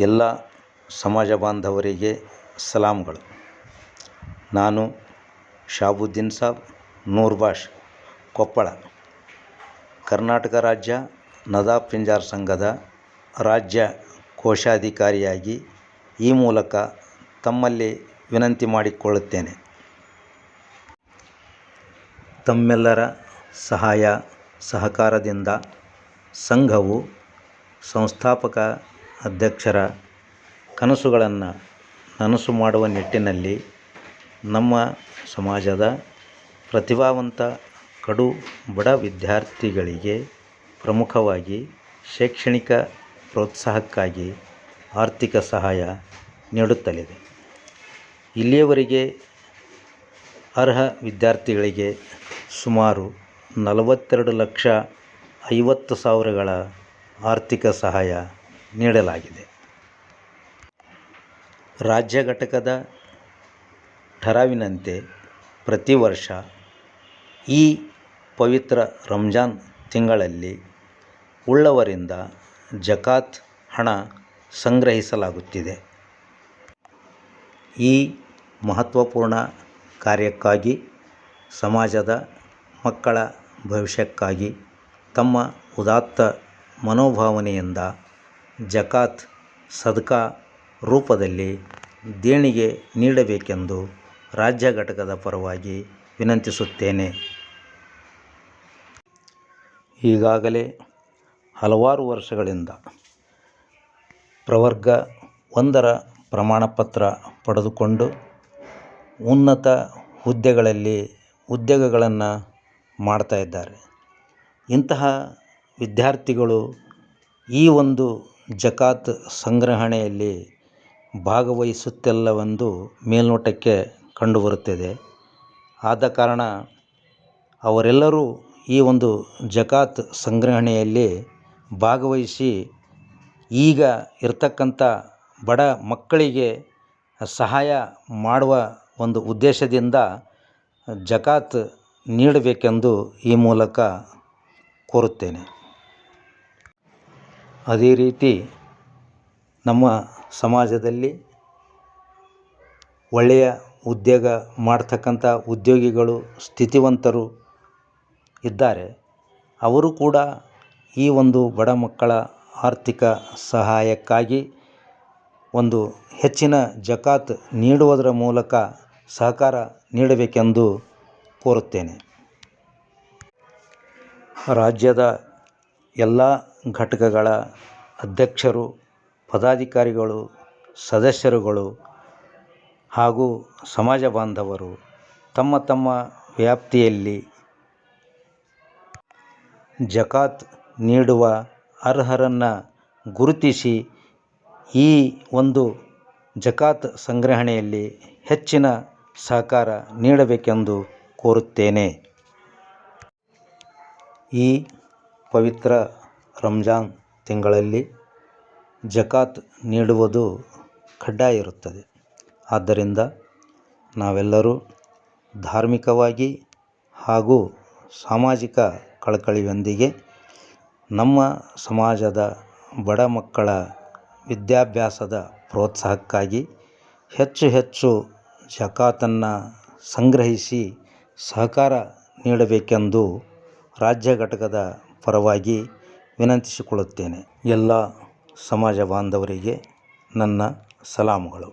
ಎಲ್ಲ ಸಮಾಜ ಬಾಂಧವರಿಗೆ ಸಲಾಮ್ಗಳು. ನಾನು ಶಾಬುದ್ದೀನ್ ಸಾಬ್ ನೂರ್ಬಾಷ್, ಕೊಪ್ಪಳ, ಕರ್ನಾಟಕ ರಾಜ್ಯ ನದಾಫ್ ಪಿಂಜಾರ ಸಂಘದ ರಾಜ್ಯ ಕೋಶಾಧಿಕಾರಿಯಾಗಿ ಈ ಮೂಲಕ ತಮ್ಮಲ್ಲಿ ವಿನಂತಿ ಮಾಡಿಕೊಳ್ಳುತ್ತೇನೆ. ತಮ್ಮೆಲ್ಲರ ಸಹಾಯ ಸಹಕಾರದಿಂದ ಸಂಘವು ಸಂಸ್ಥಾಪಕ ಅಧ್ಯಕ್ಷರ ಕನಸುಗಳನ್ನು ನನಸು ಮಾಡುವ ನಿಟ್ಟಿನಲ್ಲಿ ನಮ್ಮ ಸಮಾಜದ ಪ್ರತಿಭಾವಂತ ಕಡು ಬಡ ವಿದ್ಯಾರ್ಥಿಗಳಿಗೆ ಪ್ರಮುಖವಾಗಿ ಶೈಕ್ಷಣಿಕ ಪ್ರೋತ್ಸಾಹಕ್ಕಾಗಿ ಆರ್ಥಿಕ ಸಹಾಯ ನೀಡುತ್ತಲಿದೆ. ಇಲ್ಲಿಯವರೆಗೆ ಅರ್ಹ ವಿದ್ಯಾರ್ಥಿಗಳಿಗೆ ಸುಮಾರು 42,50,000ಗಳ ಆರ್ಥಿಕ ಸಹಾಯ ನೀಡಲಾಗಿದೆ. ರಾಜ್ಯ ಘಟಕದ ಠರಾವಿನಂತೆ ಪ್ರತಿ ವರ್ಷ ಈ ಪವಿತ್ರ ರಂಜಾನ್ ತಿಂಗಳಲ್ಲಿ ಉಳ್ಳವರಿಂದ ಜಕಾತ್ ಹಣ ಸಂಗ್ರಹಿಸಲಾಗುತ್ತಿದೆ. ಈ ಮಹತ್ವಪೂರ್ಣ ಕಾರ್ಯಕ್ಕಾಗಿ ಸಮಾಜದ ಮಕ್ಕಳ ಭವಿಷ್ಯಕ್ಕಾಗಿ ತಮ್ಮ ಉದಾತ್ತ ಮನೋಭಾವನೆಯಿಂದ ಜಕಾತ್ ಸದಕಾ ರೂಪದಲ್ಲಿ ದೇಣಿಗೆ ನೀಡಬೇಕೆಂದು ರಾಜ್ಯ ಘಟಕದ ಪರವಾಗಿ ವಿನಂತಿಸುತ್ತೇನೆ. ಈಗಾಗಲೇ ಹಲವಾರು ವರ್ಷಗಳಿಂದ ಪ್ರವರ್ಗ 1ರ ಪ್ರಮಾಣಪತ್ರ ಪಡೆದುಕೊಂಡು ಉನ್ನತ ಹುದ್ದೆಗಳಲ್ಲಿ ಉದ್ಯೋಗಗಳನ್ನು ಮಾಡ್ತಾ ಇದ್ದಾರೆ. ಇಂತಹ ವಿದ್ಯಾರ್ಥಿಗಳು ಈ ಒಂದು ಜಕಾತ್ ಸಂಗ್ರಹಣೆಯಲ್ಲಿ ಭಾಗವಹಿಸುತ್ತಿಲ್ಲವೆಂದು ಮೇಲ್ನೋಟಕ್ಕೆ ಕಂಡುಬರುತ್ತದೆ. ಆದ ಕಾರಣ ಅವರೆಲ್ಲರೂ ಈ ಒಂದು ಜಕಾತ್ ಸಂಗ್ರಹಣೆಯಲ್ಲಿ ಭಾಗವಹಿಸಿ ಈಗ ಇರತಕ್ಕಂಥ ಬಡ ಮಕ್ಕಳಿಗೆ ಸಹಾಯ ಮಾಡುವ ಒಂದು ಉದ್ದೇಶದಿಂದ ಜಕಾತ್ ನೀಡಬೇಕೆಂದು ಈ ಮೂಲಕ ಕೋರುತ್ತೇನೆ. ಅದೇ ರೀತಿ ನಮ್ಮ ಸಮಾಜದಲ್ಲಿ ಒಳ್ಳೆಯ ಉದ್ಯೋಗ ಮಾಡ್ತಕ್ಕಂಥ ಉದ್ಯೋಗಿಗಳು ಸ್ಥಿತಿವಂತರು ಇದ್ದಾರೆ. ಅವರು ಕೂಡ ಈ ಒಂದು ಬಡ ಮಕ್ಕಳ ಆರ್ಥಿಕ ಸಹಾಯಕ್ಕಾಗಿ ಒಂದು ಹೆಚ್ಚಿನ ಜಕಾತ್ ನೀಡುವುದರ ಮೂಲಕ ಸಹಕಾರ ನೀಡಬೇಕೆಂದು ಕೋರುತ್ತೇನೆ. ರಾಜ್ಯದ ಎಲ್ಲ ಘಟಕಗಳ ಅಧ್ಯಕ್ಷರು, ಪದಾಧಿಕಾರಿಗಳು, ಸದಸ್ಯರುಗಳು ಹಾಗೂ ಸಮಾಜ ಬಾಂಧವರು ತಮ್ಮ ತಮ್ಮ ವ್ಯಾಪ್ತಿಯಲ್ಲಿ ಜಕಾತ್ ನೀಡುವ ಅರ್ಹರನ್ನು ಗುರುತಿಸಿ ಈ ಒಂದು ಜಕಾತ್ ಸಂಗ್ರಹಣೆಯಲ್ಲಿ ಹೆಚ್ಚಿನ ಸಹಕಾರ ನೀಡಬೇಕೆಂದು ಕೋರುತ್ತೇನೆ. ಈ ಪವಿತ್ರ ರಂಜಾನ್ ತಿಂಗಳಲ್ಲಿ ಜಕಾತ್ ನೀಡುವುದು ಕಡ್ಡಾಯ ಇರುತ್ತದೆ. ಆದ್ದರಿಂದ ನಾವೆಲ್ಲರೂ ಧಾರ್ಮಿಕವಾಗಿ ಹಾಗೂ ಸಾಮಾಜಿಕ ಕಳಕಳಿಯೊಂದಿಗೆ ನಮ್ಮ ಸಮಾಜದ ಬಡ ಮಕ್ಕಳ ವಿದ್ಯಾಭ್ಯಾಸದ ಪ್ರೋತ್ಸಾಹಕ್ಕಾಗಿ ಹೆಚ್ಚು ಹೆಚ್ಚು ಜಕಾತನ್ನು ಸಂಗ್ರಹಿಸಿ ಸಹಕಾರ ನೀಡಬೇಕೆಂದು ರಾಜ್ಯ ಘಟಕದ ಪರವಾಗಿ ವಿನಂತಿಸಿಕೊಳ್ಳುತ್ತೇನೆ. ಎಲ್ಲ ಸಮಾಜ ಬಾಂಧವರಿಗೆ ನನ್ನ ಸಲಾಮುಗಳು.